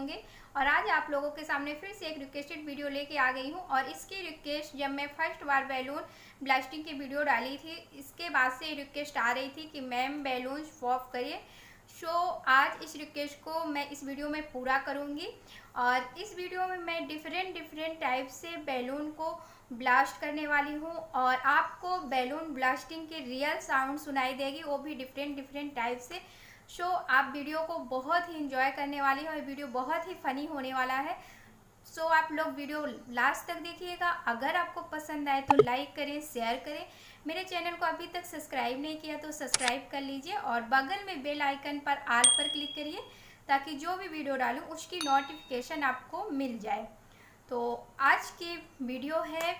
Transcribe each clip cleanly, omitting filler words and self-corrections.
होंगे। और आज आप लोगों के सामने फिर से एक रिक्वेस्टेड वीडियो लेके आ गई हूँ। और इसकी रिक्वेस्ट जब मैं फर्स्ट बार बैलून ब्लास्टिंग की वीडियो डाली थी, इसके बाद से रिक्वेस्ट आ रही थी कि मैम बैलून पॉप करिए। सो आज इस रिक्वेस्ट को मैं इस वीडियो में पूरा करूँगी। और इस वीडियो में मैं डिफरेंट टाइप से बैलून को ब्लास्ट करने वाली हूँ और आपको बैलून ब्लास्टिंग की रियल साउंड सुनाई देगी, वो भी डिफरेंट टाइप से। सो आप वीडियो को बहुत ही इंजॉय करने वाली हैं और वीडियो बहुत ही फनी होने वाला है। सो आप लोग वीडियो लास्ट तक देखिएगा। अगर आपको पसंद आए तो लाइक करें, शेयर करें। मेरे चैनल को अभी तक सब्सक्राइब नहीं किया तो सब्सक्राइब कर लीजिए और बगल में बेल आइकन पर ऑल पर क्लिक करिए ताकि जो भी वीडियो डालूं उसकी नोटिफिकेशन आपको मिल जाए। तो आज की वीडियो है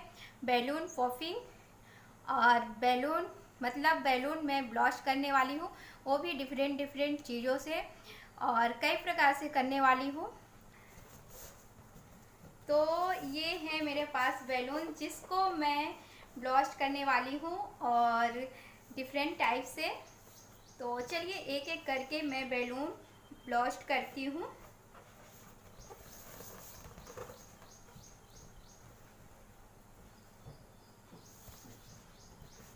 बैलून पॉपिंग और बैलून मतलब बैलून मैं ब्लास्ट करने वाली हूँ, वो भी डिफरेंट चीज़ों से और कई प्रकार से करने वाली हूँ। तो ये है मेरे पास बैलून जिसको मैं ब्लास्ट करने वाली हूँ और डिफरेंट टाइप से। तो चलिए एक एक करके मैं बैलून ब्लास्ट करती हूँ।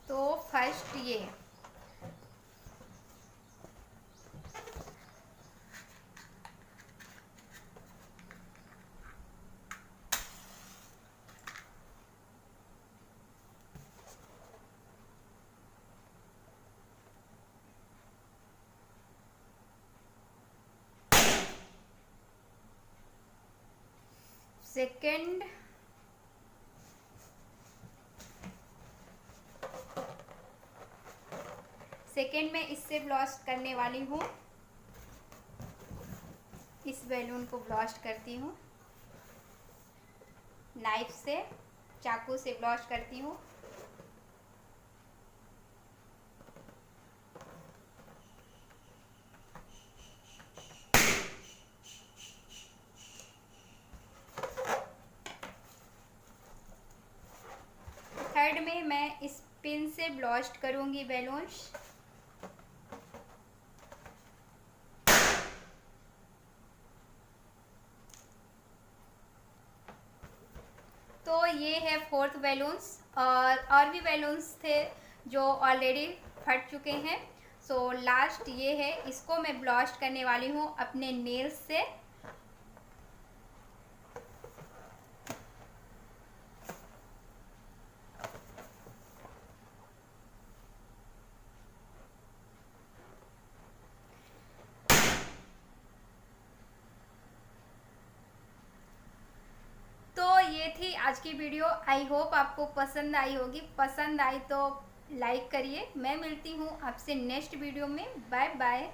तो फर्स्ट ये सेकंड, में इससे ब्लास्ट करने वाली हूँ। इस बैलून को ब्लास्ट करती हूँ, नाइफ से, चाकू से ब्लास्ट करती हूँ। थर्ड में मैं इस पिन से ब्लास्ट करूँगी बैलून्स। तो ये है फोर्थ बैलून्स और भी बैलून्स थे जो ऑलरेडी फट चुके हैं। सो लास्ट ये है, इसको मैं ब्लास्ट करने वाली हूँ अपने नेल्स से। तो ये थी आज की वीडियो। आई होप आपको पसंद आई होगी। पसंद आई तो लाइक करिए। मैं मिलती हूँ आपसे नेक्स्ट वीडियो में। Bye bye.